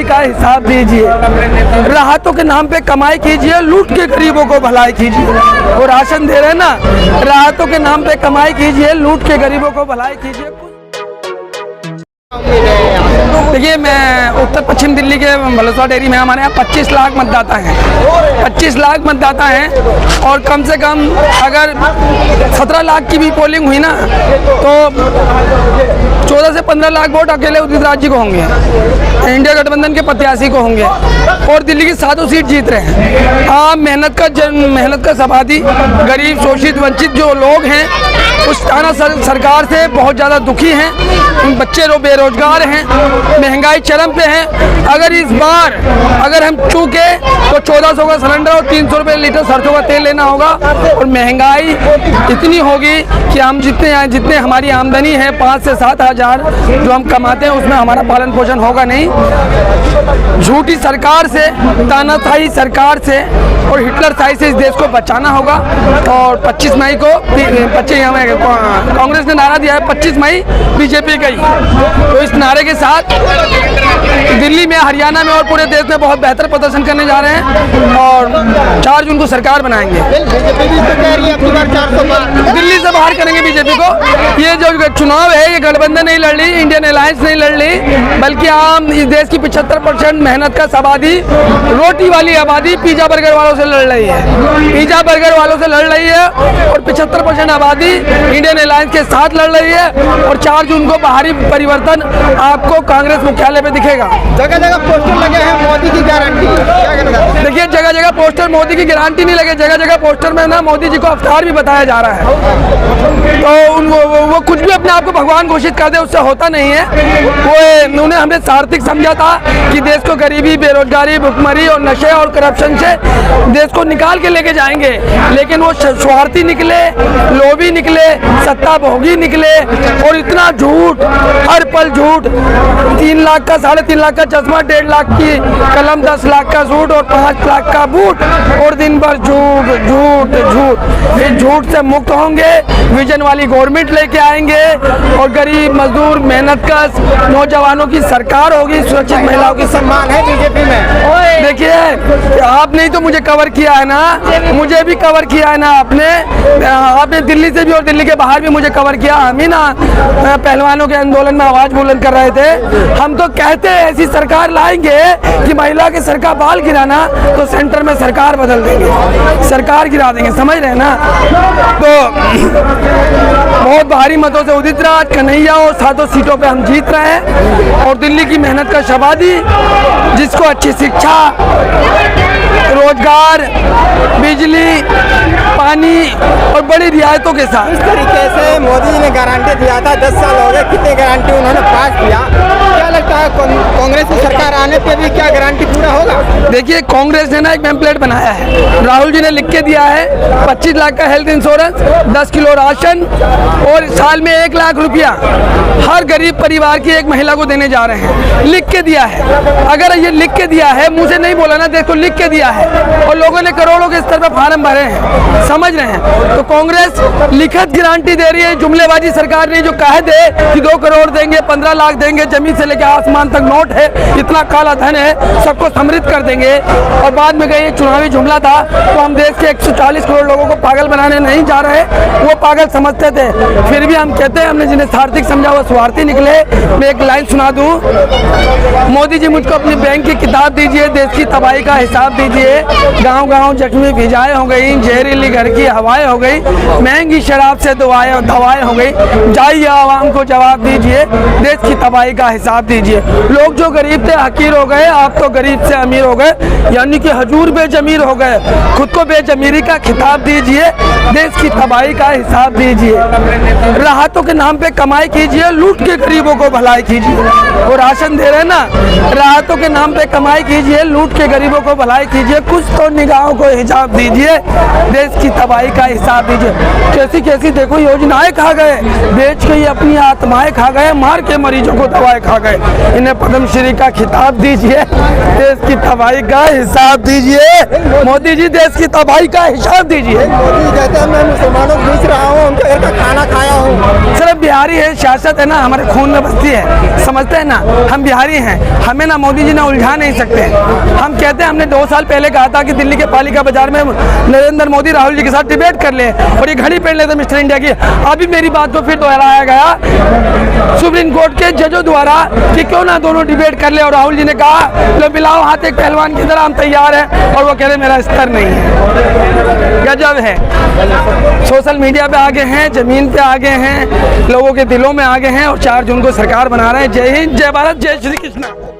का हिसाब दीजिए। राहतों के नाम पे कमाई कीजिए, लूट के गरीबों को भलाई कीजिए। वो राशन दे रहे हैं ना, राहतों के नाम पे कमाई कीजिए, लूट के गरीबों को भलाई कीजिए। देखिए, मैं उत्तर पश्चिम दिल्ली के भलसवा डेरी में, हमारे यहाँ 25 लाख मतदाता हैं। 25 लाख मतदाता हैं और कम से कम अगर 17 लाख की भी पोलिंग हुई ना तो 14 से 15 लाख वोट अकेले उदित राज जी को होंगे, इंडिया गठबंधन के प्रत्याशी को होंगे और दिल्ली की 7 सीट जीत रहे हैं। आप मेहनत का सबादी, गरीब शोषित वंचित जो लोग हैं उस थाना सरकार से बहुत ज़्यादा दुखी हैं। बच्चे बेरोजगार हैं, महंगाई चरम पे है। अगर इस बार अगर हम चूके तो 1400 का सिलेंडर और 300 रुपये लीटर सरसों का तेल लेना होगा और महंगाई इतनी होगी कि हम जितने हमारी आमदनी है 5 से 7 हज़ार जो हम कमाते हैं उसमें हमारा पालन पोषण होगा नहीं। झूठी सरकार से, तानाशाही सरकार से और हिटलरशाही से इस देश को बचाना होगा। और 25 मई को कांग्रेस ने नारा दिया है 25 मई बीजेपी गई, तो इस नारे के साथ दिल्ली में, हरियाणा में और पूरे देश में बहुत बेहतर प्रदर्शन करने जा रहे हैं और 4 जून को सरकार बनाएंगे। दिल्ली से बाहर करेंगे बीजेपी को। ये जो चुनाव है ये गठबंधन नहीं लड़ रही, इंडियन अलायंस नहीं लड़ रही, बल्कि आम इस देश की 75% मेहनत का आबादी, रोटी वाली आबादी पिज्जा बर्गर वालों से लड़ रही है। पिज्जा बर्गर वालों से लड़ रही है और 75% आबादी इंडियन अलायंस के साथ लड़ रही है। और 4 जून को बाहरी परिवर्तन आपको कांग्रेस मुख्यालय पे दिखेगा। जगह जगह पोस्टर लगे हैं मोदी की गारंटी। देखिए, जगह जगह पोस्टर मोदी की गारंटी नहीं लगे, जगह जगह पोस्टर में ना मोदी जी को अवतार भी बताया जा रहा है। तो वो कुछ भी अपने आप को भगवान घोषित कर दे उससे होता नहीं है। वो उन्होंने हमें सार्थक समझा था कि देश को गरीबी, बेरोजगारी, भुखमरी और नशे और करप्शन से देश को निकाल के लेके जाएंगे, लेकिन वो स्वार्थी निकले, लोभी निकले, सत्ता भोगी निकले और इतना झूठ, हर पल झूठ। 3 लाख का, 3.5 लाख का चश्मा, 1.5 लाख की कलम, 10 लाख का सूट और 5 लाख का बूट और दिन भर झूठ झूठ झूठ। इस झूठ से मुक्त होंगे, विजन वाली गवर्नमेंट लेके आएंगे और गरीब, मजदूर, मेहनतकश नौजवानों की सरकार होगी। सुरक्षित महिलाओं की सम्मान है बीजेपी में। देखिए, आपने तो मुझे कवर किया है ना, मुझे भी कवर किया है ना आपने दिल्ली से भी और दिल्ली के बाहर भी मुझे कवर किया। हम ही ना पहलवानों के आंदोलन में आवाज बुलंद कर रहे थे। हम तो कहते हैं ऐसी सरकार लाएंगे कि महिला के सर का बाल गिराना तो सेंटर में सरकार बदल देंगे, सरकार गिरा देंगे, समझ रहे हैं ना। तो बहुत भारी मतों से उदित राज, कन्हैया और 7 सीटों पे हम जीत रहे हैं और दिल्ली की मेहनत का आबादी, जिसको अच्छी शिक्षा, रोजगार, बिजली, पानी और बड़ी रियायतों के साथ। इस तरीके से मोदी जी ने गारंटी दिया था, 10 साल हो गए, कितनी गारंटी उन्होंने पास किया। क्या लगता है कांग्रेस की सरकार आने पे भी क्या गारंटी पूरा होगा? देखिए, कांग्रेस ने ना एक पैम्पलेट बनाया है, राहुल जी ने लिख के दिया है 25 लाख का हेल्थ इंश्योरेंस, 10 किलो राशन और साल में 1 लाख रुपया हर गरीब परिवार की एक महिला को देने जा रहे हैं। लिख के दिया है। अगर ये लिख के दिया है, मुझे नहीं बोला ना, देखो लिख के दिया है और लोगों ने करोड़ों के स्तर पर फार्म भरे हैं, समझ रहे हैं। तो कांग्रेस लिखित गारंटी दे रही है, जुमलेबाजी सरकार ने जो कह दे कि 2 करोड़ देंगे, 15 लाख देंगे, जमीन से लेकर आसमान तक नोट है, इतना काला धन है, सबको समृद्ध कर देंगे और बाद में गए चुनावी जुमला था। तो हम देश के 140 करोड़ लोगों को पागल बनाने नहीं जा रहे, वो पागल समझते थे, फिर भी हम कहते हैं हमने जिन्हें सार्थक समझा वो स्वार्थी निकले। मैं एक लाइन सुना दूं, मोदी जी मुझको अपनी बैंक की किताब दीजिए, देश की तबाही का हिसाब दीजिए। गांव गांव जख्मी भिजाएं हो गई, जहरीली घर की हवाएं हो गई, महंगी शराब से दवाएं हो गई। जाइए आवाम को जवाब दीजिए, देश की तबाही का हिसाब दीजिए। लोग जो गरीब थे हकीर हो गए, आप तो गरीब से अमीर हो गए, यानी कि हजूर बेजमीर हो गए। खुद को बेजमीरी का खिताब दीजिए, देश की तबाही का हिसाब दीजिए। राहतों के नाम पे कमाई कीजिए, लूट के गरीबों को भलाई कीजिए। वो राशन दे रहे हैं ना, राहतों के नाम पे कमाई कीजिए, लूट के गरीबों को भलाई कीजिए। कुछ तो निगाहों को हिसाब दीजिए, देश की तबाही का हिसाब दीजिए। कैसी कैसी देखो योजनाएं खा गए, बेच के ही अपनी आत्माएं खा गए, मार के मरीजों को दवाएं खा गए। इन्हें पद्मश्री का खिताब दीजिए, देश की तबाही का हिसाब दीजिए। मोदी जी देश की तबाही का हिसाब दीजिए। मोदी कहते हैं मैं मुसलमानों को पूछ रहा हूँ, उनके घर का खाना खाया हूँ। सिर्फ बिहारी है, सियासत है ना हमारे खून में बसती है, समझते हैं ना, हम बिहारी हैं, हमें ना मोदी जी ना उलझा नहीं सकते। हम कहते हैं, हमने 2 साल पहले कहा था कि दिल्ली के पालिका बाजार में नरेंद्र मोदी राहुल जी के साथ डिबेट कर ले और ये घड़ी पहन लेते मिस्टर इंडिया की। अभी मेरी बात को फिर दोहराया गया सुप्रीम कोर्ट के जजों द्वारा कि क्यों ना दोनों डिबेट कर ले, और राहुल जी ने कहा लो मिलाओ हाथ एक पहलवान की तरह, हम तैयार हैं, और वो कह रहे मेरा स्तर नहीं है। गजब है, सोशल मीडिया पे आगे हैं, जमीन पे आगे हैं, लोगों के दिलों में आगे हैं और 4 जून को सरकार बना रहे हैं। जय हिंद, जय भारत, जय श्री कृष्णा।